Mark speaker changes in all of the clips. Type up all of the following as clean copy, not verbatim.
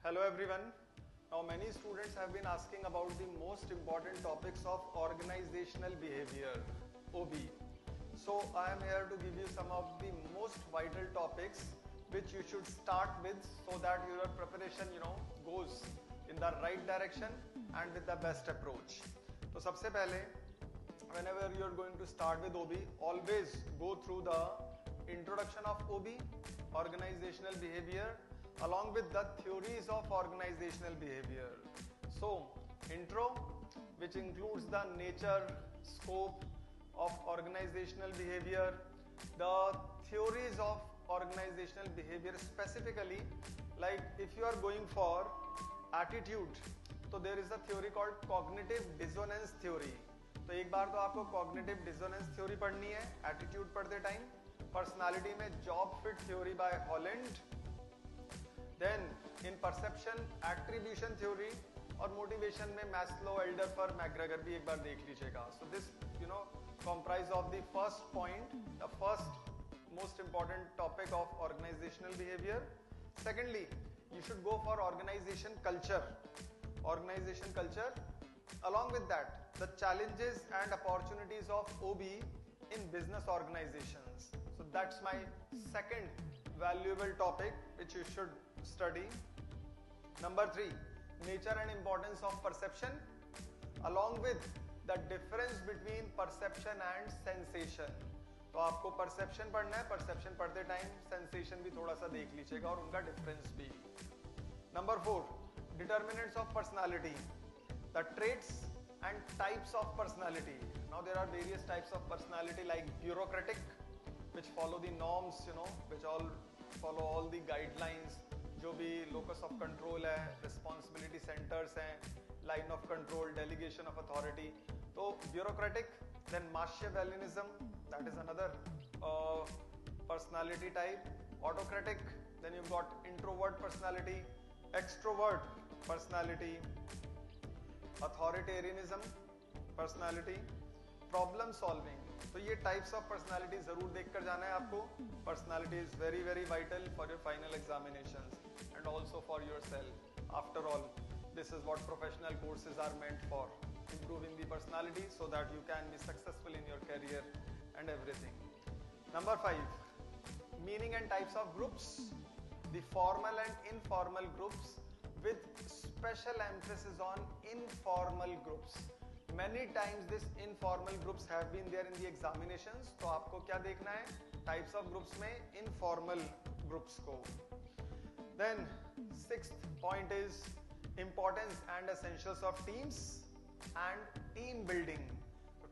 Speaker 1: Hello everyone. Now many students have been asking about the most important topics of organizational behavior, OB. So I am here to give you some of the most vital topics which you should start with so that your preparation goes in the right direction and with the best approach. तो सबसे पहले whenever you are going to start with OB, always go through the introduction of OB, organizational behavior, along with the theories of organizational behavior. So, intro, which includes the nature, scope of organizational behavior, the theories of organizational behavior specifically, like if you are going for attitude, so there is a theory called cognitive dissonance theory. तो एक बार तो आपको cognitive dissonance theory पढ़नी है attitude पढ़ते time, personality में job fit theory by Holland, then in perception attribution theory और motivation में Maslow, Alderfer, McGregor भी एक बार देख लीजिएगा. So this comprise of the first point, the first most important topic of organizational behavior. Secondly, you should go for organization culture. Organization culture. Along with that, the challenges and opportunities of OB in business organizations. So that's my second valuable topic which you should study. Number 3, nature and importance of perception, along with the difference between perception and sensation. तो आपको perception पढ़ना है, perception पढ़ते time sensation भी थोड़ा सा देख लीजिएगा और उनका difference भी. Number 4, determinants of personality, the traits and types of personality. Now there are various types of personality like bureaucratic, which follow the norms, which all follow all the guidelines, जो भी locus of control है, responsibility centers हैं, line of control, delegation of authority. तो bureaucratic, then Machiavellianism, that is another personality type. Autocratic, then you've got introvert personality, extrovert personality, authoritarianism personality, problem solving. तो ये types of personality जरूर देख कर जाना है आपको. Personality is very very vital for your final examinations and also for yourself. After all, this is what professional courses are meant for, improving the personality so that you can be successful in your career and everything. Number 5, meaning and types of groups, the formal and informal groups with special emphasis on informal groups. Many times this informal groups have been there in the examinations. तो आपको क्या देखना है? Types of groups में informal groups को. Then 6th point is importance and essentials of teams and team building.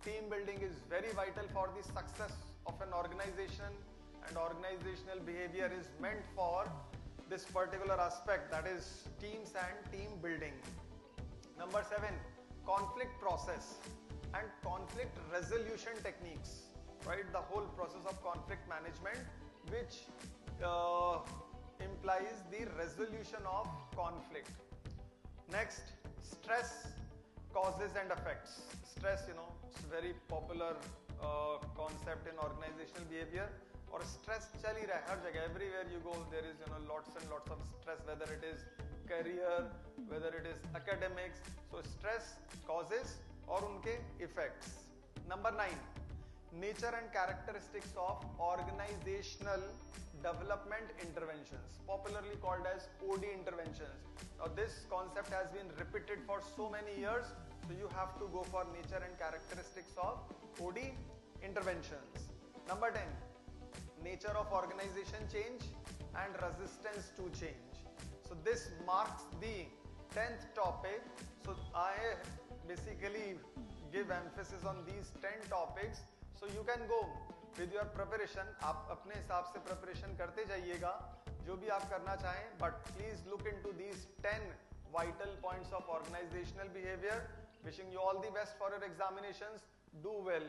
Speaker 1: Team building is very vital for the success of an organization, and organizational behavior is meant for this particular aspect, that is teams and team building. Number 7, conflict process and conflict resolution techniques, right? The whole process of conflict management, which implies the resolution of conflict. Next, stress causes and effects. Stress, it's a very popular concept in organizational behavior. और stress चल ही रहा है हर जगह. Everywhere you go, there is lots and lots of stress, whether it is career, whether it is academics. So stress causes और उनके effects. Number 9, nature and characteristics of organizational development interventions, popularly called as OD interventions. Now this concept has been repeated for so many years, so you have to go for nature and characteristics of OD interventions. Number 10, nature of organization change and resistance to change. So this marks the 10th topic. So I basically give emphasis on these 10 topics. So you can go with your preparation. आप अपने हिसाब से preparation करते जाइएगा जो भी आप करना चाहें. But please look into these 10 vital points of organizational behavior. Wishing you all the best for your examinations. Do well.